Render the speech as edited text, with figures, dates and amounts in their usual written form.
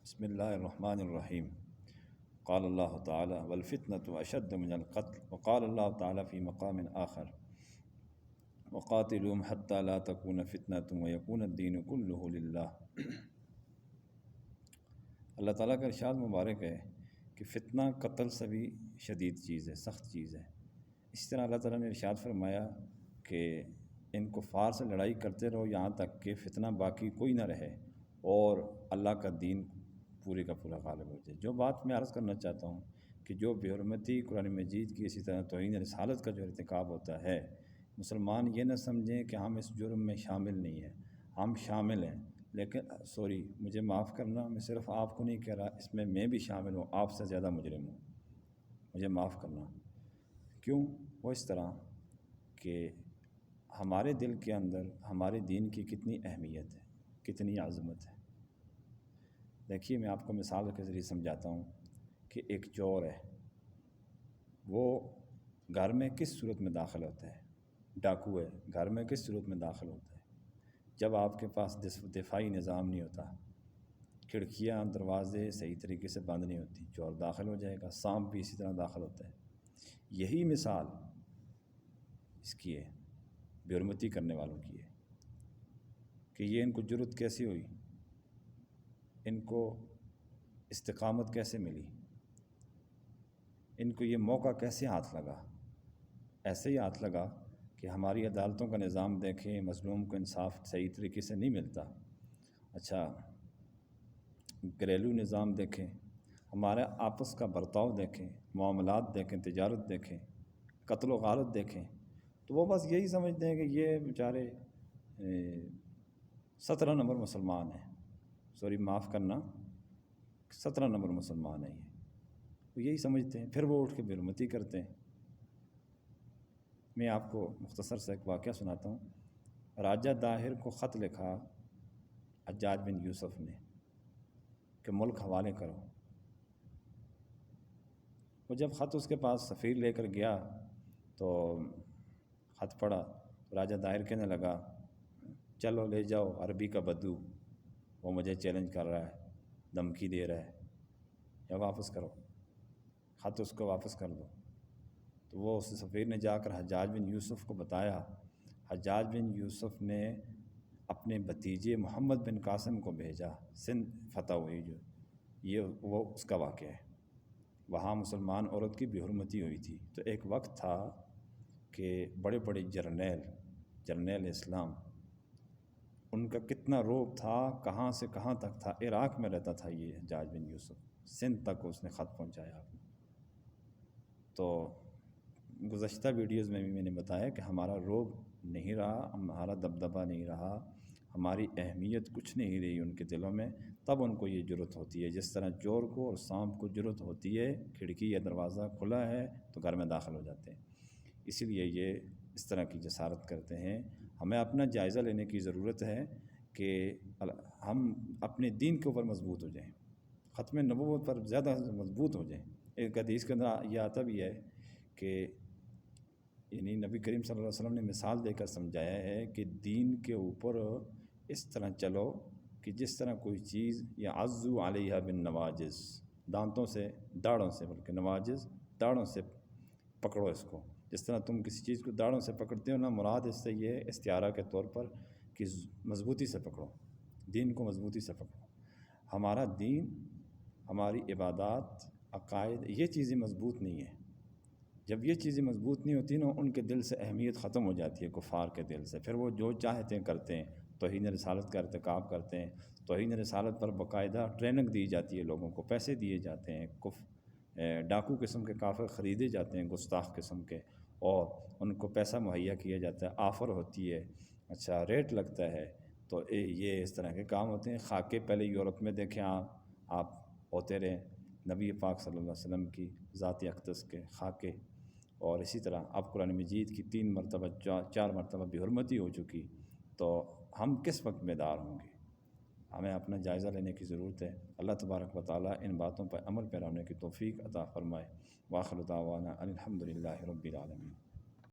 بسم اللہ الرحمن الرحیم قال اللہ تعالی والفتنة اشد من القتل وقال اللہ تعالی فی مقام آخر وقاتلوہم حتی لا تکون فتنة ویکون الدین کلہ للہ۔ اللہ تعالیٰ کا ارشاد مبارک ہے کہ فتنہ قتل سے بھی شدید چیز ہے، سخت چیز ہے۔ اس طرح اللہ تعالیٰ نے ارشاد فرمایا کہ ان کفار سے لڑائی کرتے رہو یہاں تک کہ فتنہ باقی کوئی نہ رہے اور اللہ کا دین پورے کا پورا غالب ہو جائے۔ جو بات میں عرض کرنا چاہتا ہوں کہ جو بے حرمتی قرآن مجید کی اسی طرح توہین رسالت کا جو ارتکاب ہوتا ہے، مسلمان یہ نہ سمجھیں کہ ہم اس جرم میں شامل نہیں ہیں، ہم شامل ہیں، لیکن مجھے معاف کرنا، میں صرف آپ کو نہیں کہہ رہا، اس میں بھی شامل ہوں، آپ سے زیادہ مجرم ہوں، مجھے معاف کرنا۔ کیوں؟ وہ اس طرح کہ ہمارے دل کے اندر ہمارے دین کی کتنی اہمیت ہے، کتنی عظمت ہے۔ دیکھیے، میں آپ کو مثال کے ذریعے سمجھاتا ہوں کہ ایک چور ہے، وہ گھر میں کس صورت میں داخل ہوتا ہے؟ ڈاکو ہے، گھر میں کس صورت میں داخل ہوتا ہے؟ جب آپ کے پاس دفاعی نظام نہیں ہوتا، کھڑکیاں دروازے صحیح طریقے سے بند نہیں ہوتی، چور داخل ہو جائے گا۔ سانپ بھی اسی طرح داخل ہوتا ہے۔ یہی مثال اس کی ہے، بے حرمتی کرنے والوں کی ہے، کہ یہ ان کو جرأت کیسی ہوئی، ان کو استقامت کیسے ملی، ان کو یہ موقع کیسے ہاتھ لگا؟ ایسے ہی ہاتھ لگا کہ ہماری عدالتوں کا نظام دیکھیں، مظلوم کو انصاف صحیح طریقے سے نہیں ملتا۔ اچھا، گھریلو نظام دیکھیں، ہمارے آپس کا برتاؤ دیکھیں، معاملات دیکھیں، تجارت دیکھیں، قتل و غارت دیکھیں، تو وہ بس یہی سمجھتے ہیں کہ یہ بیچارے 17 نمبر مسلمان ہیں، سوری معاف کرنا، 17 نمبر مسلمان ہیں، وہ یہی سمجھتے ہیں، پھر وہ اٹھ کے بے حرمتی کرتے ہیں۔ میں آپ کو مختصر سے ایک واقعہ سناتا ہوں۔ راجہ داہر کو خط لکھا حجاج بن یوسف نے کہ ملک حوالے کرو۔ وہ جب خط اس کے پاس سفیر لے کر گیا تو خط پڑھا، راجہ داہر کہنے لگا چلو لے جاؤ، عربی کا بدو، وہ مجھے چیلنج کر رہا ہے، دھمکی دے رہا ہے، یا واپس کرو خط، اس کو واپس کر دو۔ تو وہ اس سفیر نے جا کر حجاج بن یوسف کو بتایا۔ حجاج بن یوسف نے اپنے بھتیجے محمد بن قاسم کو بھیجا، سندھ فتح ہوئی جو، یہ وہ اس کا واقعہ ہے۔ وہاں مسلمان عورت کی بے حرمتی ہوئی تھی، تو ایک وقت تھا کہ بڑے بڑے جرنیل اسلام، ان کا کتنا روب تھا، کہاں سے کہاں تک تھا۔ عراق میں رہتا تھا یہ حجاج بن یوسف، سندھ تک اس نے خط پہنچایا۔ تو گزشتہ ویڈیوز میں بھی میں نے بتایا کہ ہمارا روب نہیں رہا، ہمارا دبدبہ نہیں رہا، ہماری اہمیت کچھ نہیں رہی ان کے دلوں میں، تب ان کو یہ جرأت ہوتی ہے، جس طرح چور کو اور سانپ کو جرأت ہوتی ہے، کھڑکی یا دروازہ کھلا ہے تو گھر میں داخل ہو جاتے ہیں۔ اسی لیے یہ اس طرح کی جسارت کرتے ہیں۔ ہمیں اپنا جائزہ لینے کی ضرورت ہے کہ ہم اپنے دین کے اوپر مضبوط ہو جائیں، ختم نبوت پر زیادہ مضبوط ہو جائیں۔ ایک حدیث کے اندر یہ آتا بھی ہے کہ یعنی نبی کریم صلی اللہ علیہ وسلم نے مثال دے کر سمجھایا ہے کہ دین کے اوپر اس طرح چلو کہ جس طرح کوئی چیز یا عضو علیہ بالنواجذ، دانتوں سے، داڑھوں سے، بلکہ نواجذ داڑھوں سے پکڑو اس کو، جس طرح تم کسی چیز کو داڑھوں سے پکڑتے ہو نا، مراد اس سے یہ استعارہ کے طور پر کہ مضبوطی سے پکڑو، دین کو مضبوطی سے پکڑو۔ ہمارا دین، ہماری عبادات، عقائد، یہ چیزیں مضبوط نہیں ہیں۔ جب یہ چیزیں مضبوط نہیں ہوتی نا، ان کے دل سے اہمیت ختم ہو جاتی ہے، کفار کے دل سے، پھر وہ جو چاہتے ہیں کرتے ہیں، توہین رسالت کا ارتکاب کرتے ہیں۔ توہین رسالت پر باقاعدہ ٹریننگ دی جاتی ہے، لوگوں کو پیسے دیے جاتے ہیں، ڈاکو قسم کے کافر خریدے جاتے ہیں، گستاخ قسم کے، اور ان کو پیسہ مہیا کیا جاتا ہے، آفر ہوتی ہے، اچھا ریٹ لگتا ہے، تو یہ اس طرح کے کام ہوتے ہیں۔ خاکے پہلے یورپ میں دیکھیں آپ ہوتے رہے، نبی پاک صلی اللہ علیہ وسلم کی ذات اقدس کے خاکے، اور اسی طرح اب قرآن مجید کی 3 مرتبہ 4 مرتبہ بے حرمتی ہو چکی، تو ہم کس وقت بیدار ہوں گے؟ ہمیں اپنا جائزہ لینے کی ضرورت ہے۔ اللہ تبارک و تعالیٰ ان باتوں پر عمل پیرا ہونے کی توفیق عطا فرمائے۔ وآخر دعوانا ان الحمد للہ رب العالمین۔